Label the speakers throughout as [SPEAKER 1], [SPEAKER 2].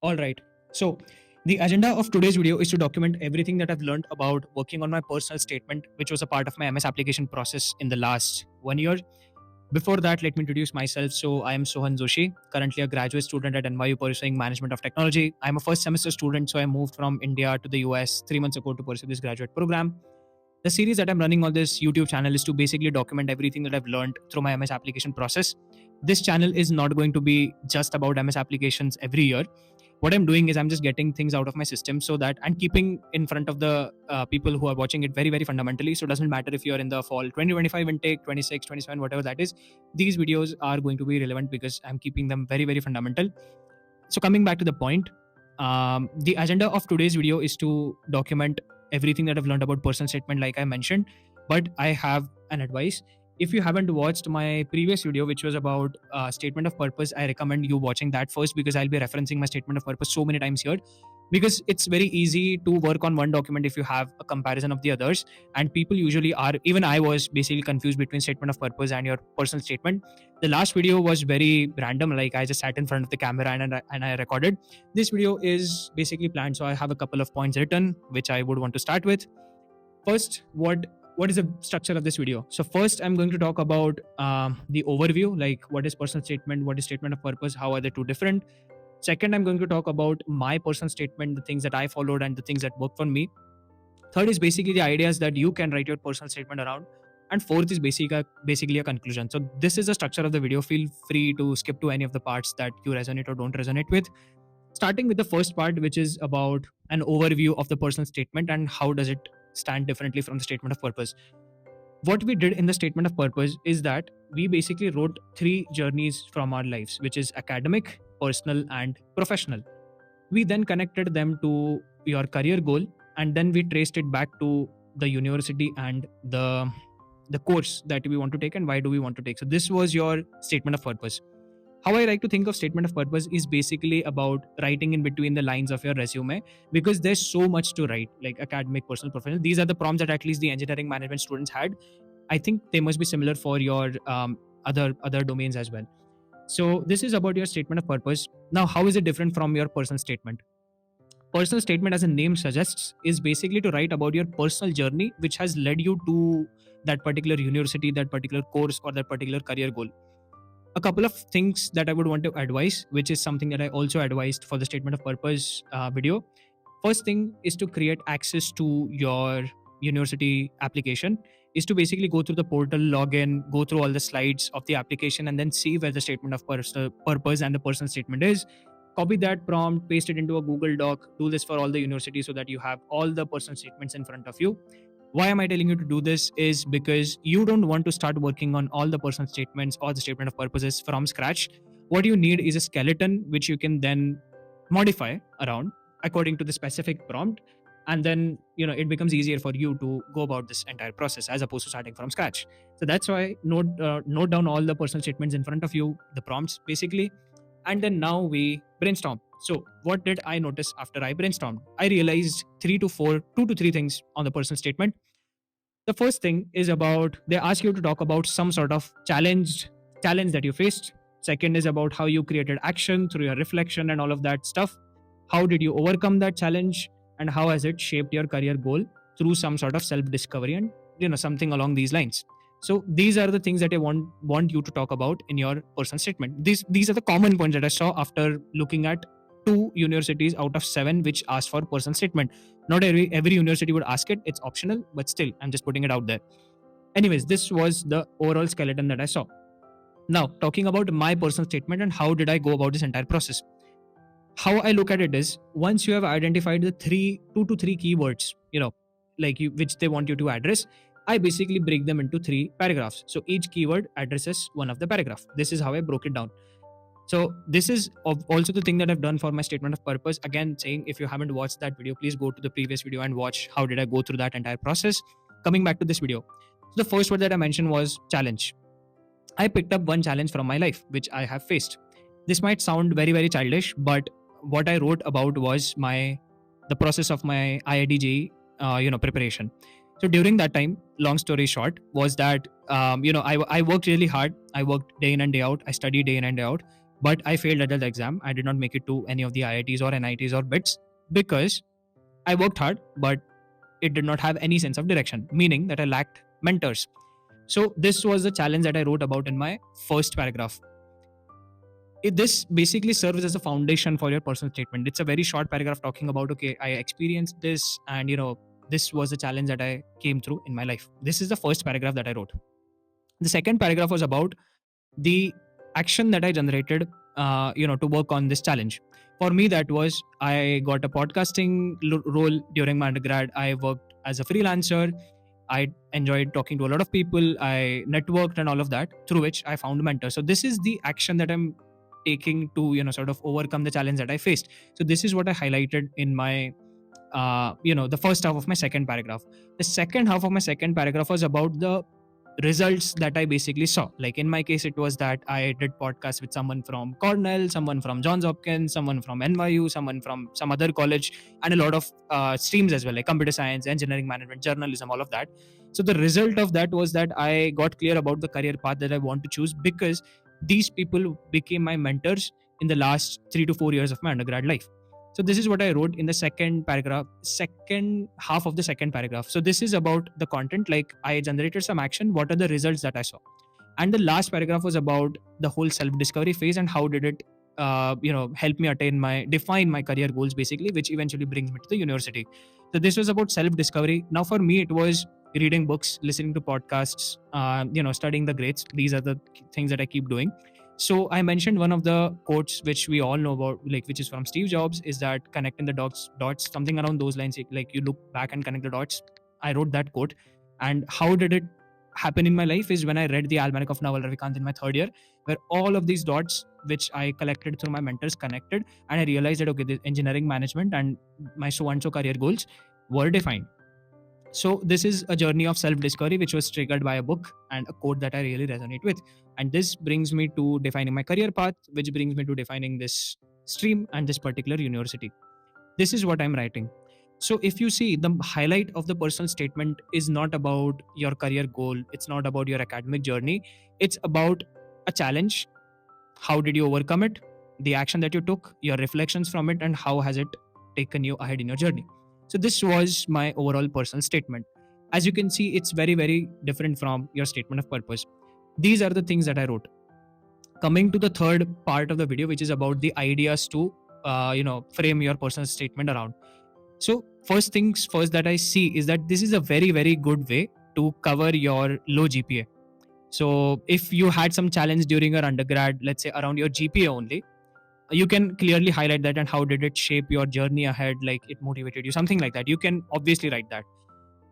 [SPEAKER 1] All right. So, the agenda of today's video is to document everything that I've learned about working on my personal statement, which was a part of my MS application process in the last 1 year. Before that, let me introduce myself. So, I am Sohan Joshi, currently a graduate student at NYU pursuing management of technology. I'm a first semester student, so I moved from India to the US 3 months ago to pursue this graduate program. The series that I'm running on this YouTube channel is to basically document everything that I've learned through my MS application process. This channel is not going to be just about MS applications every year. What I'm doing is I'm just getting things out of my system so that and keeping in front of the people who are watching it very, very fundamentally. So it doesn't matter if you're in the fall 2025 intake, 26, 27, whatever that is. These videos are going to be relevant because I'm keeping them very, very fundamental. So coming back to the point, the agenda of today's video is to document everything that I've learned about personal statement, like I mentioned. But I have an advice. If you haven't watched my previous video, which was about statement of purpose, I recommend you watching that first because I'll be referencing my statement of purpose so many times here. Because it's very easy to work on one document if you have a comparison of the others. And people usually are, even I was basically confused between statement of purpose and your personal statement. The last video was very random, like I just sat in front of the camera and I recorded. This video is basically planned, so I have a couple of points written which I would want to start with. First, what is the structure of this video? So first I'm going to talk about the overview, like what is personal statement, what is statement of purpose, how are they two different. Second, I'm going to talk about my personal statement, the things that I followed and the things that worked for me. Third is basically the ideas that you can write your personal statement around. And fourth is basically a conclusion. So this is the structure of the video. Feel free to skip to any of the parts that you resonate or don't resonate with. Starting with the first part, which is about an overview of the personal statement and how does it stand differently from the statement of purpose. What we did in the statement of purpose is that we basically wrote three journeys from our lives, which is academic, personal, and professional. We then connected them to your career goal, and then we traced it back to the university and the course that we want to take and why do we want to take. So this was your statement of purpose. How I like to think of statement of purpose is basically about writing in between the lines of your resume, because there's so much to write, like academic, personal, professional. These are the prompts that at least the engineering management students had. I think they must be similar for your other domains as well. So this is about your statement of purpose. Now, how is it different from your personal statement? Personal statement, as the name suggests, is basically to write about your personal journey which has led you to that particular university, that particular course, or that particular career goal. A couple of things that I would want to advise, which is something that I also advised for the statement of purpose video. First thing is to create access to your university application, is to basically go through the portal, log in, go through all the slides of the application, and then see where the statement of personal purpose and the personal statement is. Copy that prompt, paste it into a Google Doc, do this for all the universities so that you have all the personal statements in front of you. Why am I telling you to do this? Is because you don't want to start working on all the personal statements or the statement of purposes from scratch. What you need is a skeleton which you can then modify around according to the specific prompt, and then it becomes easier for you to go about this entire process as opposed to starting from scratch. So that's why note down all the personal statements in front of you, the prompts basically, and then now we brainstorm. So what did I notice after I brainstormed? I realized 2 to 3 things on the personal statement. The first thing is about, they ask you to talk about some sort of challenge that you faced. Second is about how you created action through your reflection and all of that stuff. How did you overcome that challenge, and how has it shaped your career goal through some sort of self discovery, and something along these lines. So these are the things that I want you to talk about in your personal statement. These are the common points that I saw after looking at 2 universities out of 7 which asked for personal statement. Not every university would ask it, it's optional, but still I'm just putting it out there. Anyways, this was the overall skeleton that I saw. Now, talking about my personal statement and how did I go about this entire process. How I look at it is, once you have identified the 2 to 3 keywords, which they want you to address, I basically break them into 3 paragraphs. So each keyword addresses one of the paragraph. This is how I broke it down. So this is also the thing that I've done for my statement of purpose. Again, saying, if you haven't watched that video, please go to the previous video and watch how did I go through that entire process. Coming back to this video. So the first word that I mentioned was challenge. I picked up one challenge from my life, which I have faced. This might sound very, very childish, but what I wrote about was the process of my IIT preparation. So during that time, long story short, was that I worked really hard. I worked day in and day out. I studied day in and day out. but I failed at that exam. I did not make it to any of the IITs or NITs or BITS because I worked hard, but it did not have any sense of direction, meaning that I lacked mentors. So this was the challenge that I wrote about in my first paragraph. This basically serves as a foundation for your personal statement. It's a very short paragraph talking about, okay, I experienced this, and this was the challenge that I came through in my life. This is the first paragraph that I wrote. The second paragraph was about the action that I generated, to work on this challenge. For me, that was I got a podcasting role during my undergrad. I worked as a freelancer. I enjoyed talking to a lot of people. I networked and all of that, through which I found mentors. So this is the action that I'm taking to sort of overcome the challenge that I faced. So this is what I highlighted in my the first half of my second paragraph. The second half of my second paragraph was about the results that I basically saw. Like in my case, it was that I did podcasts with someone from Cornell, someone from Johns Hopkins, someone from NYU, someone from some other college, and a lot of streams as well, like computer science, engineering, management, journalism, all of that. So the result of that was that I got clear about the career path that I want to choose, because these people became my mentors in the last 3 to 4 years of my undergrad life. So this is what I wrote in the second paragraph, second half of the second paragraph. So this is about the content, like I generated some action, what are the results that I saw. And the last paragraph was about the whole self-discovery phase and how did it help me define my career goals, basically, which eventually brings me to the university. So this was about self-discovery. Now for me, it was reading books, listening to podcasts, studying the greats. These are the things that I keep doing. So I mentioned one of the quotes which we all know about, like which is from Steve Jobs, is that connecting the dots, something around those lines. Like you look back and connect the dots. I wrote that quote, and how did it happen in my life is when I read the Almanac of Naval Ravikant in my third year, where all of these dots which I collected through my mentors connected, and I realized that okay, the engineering management and my so and so career goals were defined. So this is a journey of self-discovery which was triggered by a book and a quote that I really resonate with. And this brings me to defining my career path, which brings me to defining this stream and this particular university. This is what I'm writing. So if you see, the highlight of the personal statement is not about your career goal, it's not about your academic journey, it's about a challenge. How did you overcome it? The action that you took, your reflections from it, and how has it taken you ahead in your journey? So, this was my overall personal statement. As you can see, it's very, very different from your statement of purpose. These are the things that I wrote. Coming to the third part of the video, which is about the ideas to, frame your personal statement around. So, first things first that I see is that this is a very, very good way to cover your low GPA. So if you had some challenge during your undergrad, let's say around your GPA only, you can clearly highlight that and how did it shape your journey ahead, like it motivated you, something like that. You can obviously write that.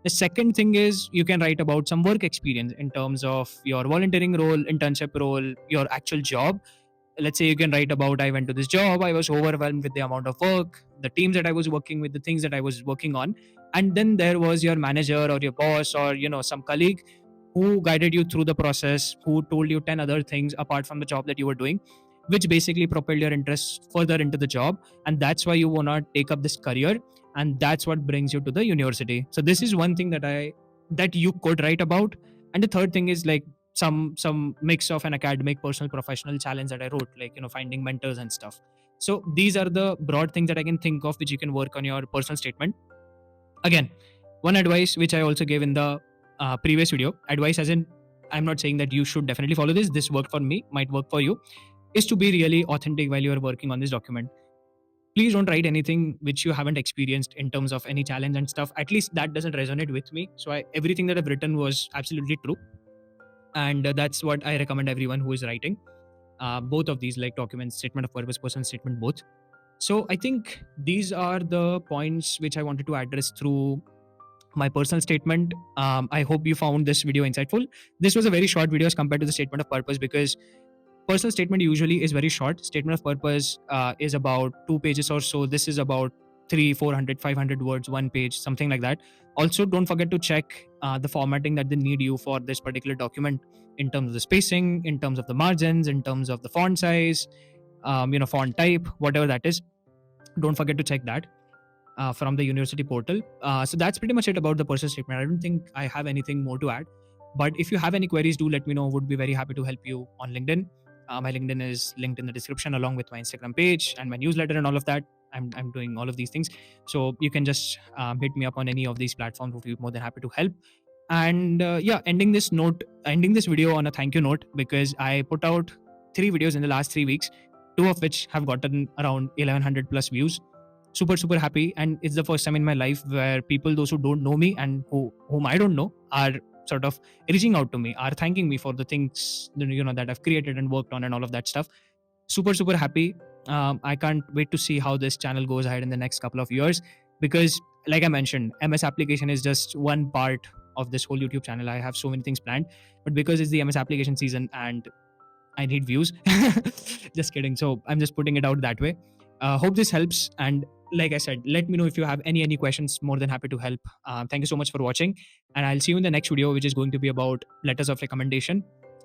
[SPEAKER 1] The second thing is you can write about some work experience in terms of your volunteering role, internship role, your actual job. Let's say you can write about I went to this job, I was overwhelmed with the amount of work, the teams that I was working with, the things that I was working on. And then there was your manager or your boss or some colleague who guided you through the process, who told you 10 other things apart from the job that you were doing, which basically propelled your interest further into the job. And that's why you want to take up this career. And that's what brings you to the university. So this is one thing that you could write about. And the third thing is like some mix of an academic, personal, professional challenge that I wrote, like finding mentors and stuff. So these are the broad things that I can think of which you can work on your personal statement. Again, one advice which I also gave in the previous video, advice as in I'm not saying that you should definitely follow this worked for me, might work for you, is to be really authentic while you are working on this document. Please don't write anything which you haven't experienced in terms of any challenge and stuff. At least that doesn't resonate with me. So everything that I've written was absolutely true, and that's what I recommend everyone who is writing both of these, like documents, statement of purpose, personal statement, both. So I think these are the points which I wanted to address through my personal statement. I hope you found this video insightful. This was a very short video as compared to the statement of purpose, because personal statement usually is very short. Statement of purpose is about 2 pages or so. This is about 300, 400, 500 words, 1 page, something like that. Also, don't forget to check the formatting that they need you for this particular document, in terms of the spacing, in terms of the margins, in terms of the font size, font type, whatever that is. Don't forget to check that from the university portal. So that's pretty much it about the personal statement. I don't think I have anything more to add. But if you have any queries, do let me know. Would be very happy to help you on LinkedIn. My LinkedIn is linked in the description along with my Instagram page and my newsletter and all of that. I'm doing all of these things. So you can just hit me up on any of these platforms. We'll be more than happy to help. And yeah, ending this video on a thank you note, because I put out 3 videos in the last 3 weeks, two of which have gotten around 1100 plus views. Super happy, and it's the first time in my life where people, those who don't know me and whom I don't know, are sort of reaching out to me, are thanking me for the things that I've created and worked on and all of that stuff. Super happy. I can't wait to see how this channel goes ahead in the next couple of years, because like I mentioned, MS application is just one part of this whole YouTube channel. I have so many things planned, but because it's the MS application season and I need views. Just kidding. So I'm just putting it out that way. Hope this helps. And like I said, let me know if you have any questions. More than happy to help. Thank you so much for watching, and I'll see you in the next video, which is going to be about letters of recommendation.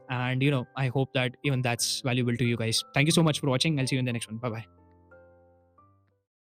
[SPEAKER 1] And I hope that even that's valuable to you guys. Thank you so much for watching. I'll see you in the next one. Bye bye.